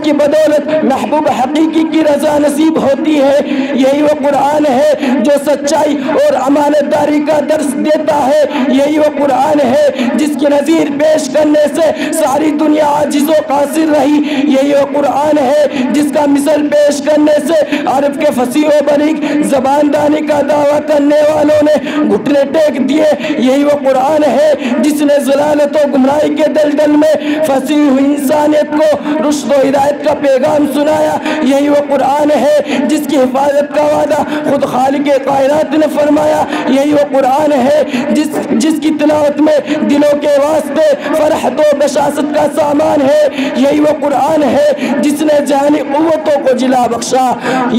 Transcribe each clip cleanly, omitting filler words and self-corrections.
کی بدولت محبوب حقیقی کی رضا نصیب ہوتی ہے۔ یہی وہ قرآن ہے جو سچائی اور امانت داری کا درس دیتا ہے۔ یہی وہ قرآن ہے جس کی نظیر پیش کرنے سے ساری دنیا عاجز و قاصر رہی۔ یہی وہ قرآن ہے جس کا مثل پیش کرنے سے عرب کے فصیح و بلیغ زبان دانی کا دعویٰ کرنے والوں نے گھٹنے ٹیک دیے۔ یہی وہ قرآن ہے جس نے ضلالت و گمراہی کے دلدل میں پھنسی ہوئی انسانیت کو رشد و ہدایت کا پیغام سنایا۔ یہی وہ قرآن ہے جس کی حفاظت کا وعدہ خود خالق کائنات نے فرمایا۔ یہی وہ قرآن ہے جس کی تلاوت میں دلوں کے واسطے فرحت و بشاشت کا سامان ہے۔ یہی وہ قرآن ہے جس نے جہانی قوتوں کو جلا بخشا۔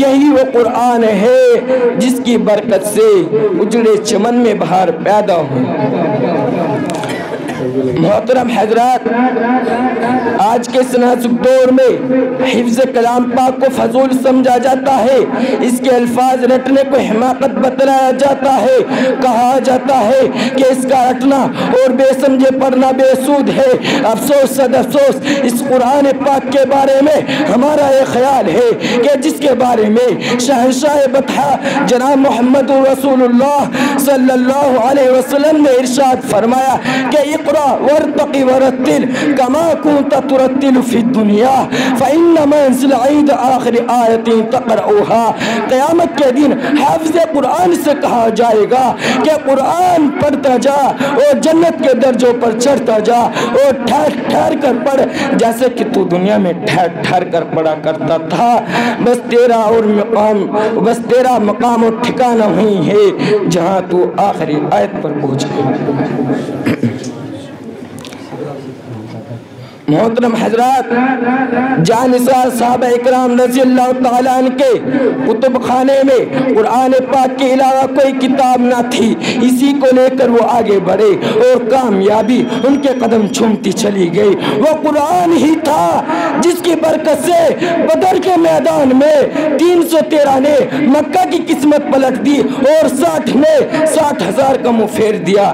یہی وہ قرآن ہے جس کی برکت سے اجڑے چمن میں بہار پیدا ہو۔ محترم حضرات، آج کے اس نازک دور میں حفظ کلام پاک کو فضول سمجھا جاتا ہے، اس کے الفاظ رٹنے کو حماقت بتلایا جاتا ہے۔ کہا جاتا ہے کہ اس کا رٹنا اور بے سمجھے پڑھنا بے سود ہے۔ افسوس صد افسوس، اس قرآن پاک کے بارے میں ہمارا یہ خیال ہے کہ جس کے بارے میں شہنشاہ بطحا جناب محمد رسول اللہ صلی اللہ علیہ وسلم نے ارشاد فرمایا کہ اقرأ وارتقی ورتل کما کنت ترتل فی الدنیا فإن منزل عید آخر آیت تقرؤها۔ قیامت کے دن حافظ قرآن سے کہا جائے گا کہ قرآن پڑھتا جا اور جنت کے درجوں پر چڑھتا جا اور ٹھہر ٹھہر کر پڑھ جیسے کہ تو دنیا میں ٹھہر ٹھہر کر پڑھا کرتا تھا۔ بس تیرا مقام و ٹھکانہ وہیں ہے جہاں تو آخری آیت پر پہنچے۔ محترم حضرات، جانثار صحابہ اکرام رضی اللہ تعالیٰ عنہ کے کتب خانے میں قرآن پاک کے علاوہ کوئی کتاب نہ تھی۔ اسی کو لے کر وہ آگے بڑھے اور کامیابی ان کے قدم چومتی چلی گئی۔ وہ قرآن ہی تھا جس کی برکت سے بدر کے میدان میں 313 نے مکہ کی قسمت پلٹ دی اور 60 نے 60,000 کا منہ پھیر دیا۔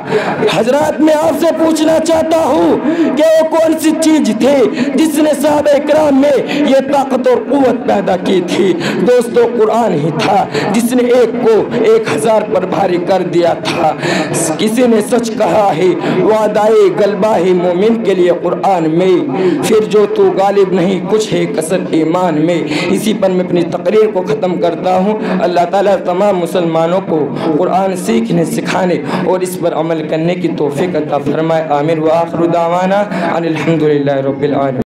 حضرات، میں آپ سے پوچھنا چاہتا ہوں کہ وہ کون سی چیز تھے جس نے صحابہ اکرام میں یہ طاقت اور قوت پیدا کی تھی؟ دوستو، قرآن ہی تھا جس نے ایک کو 1000 پر بھاری کر دیا تھا۔ کسی نے سچ کہا ہے، وعدائے غلبہ ہے مومن کے لیے قرآن میں، پھر جو تو غالب نہیں کچھ ہے کسر ایمان میں۔ اسی پر میں اپنی تقریر کو ختم کرتا ہوں۔ اللہ تعالیٰ تمام مسلمانوں کو قرآن سیکھنے، سکھانے اور اس پر عمل کرنے کی توفیق عطا فرمائے۔ آمین۔ وآخر دعوانا ان الحمدللہ رب العالمین۔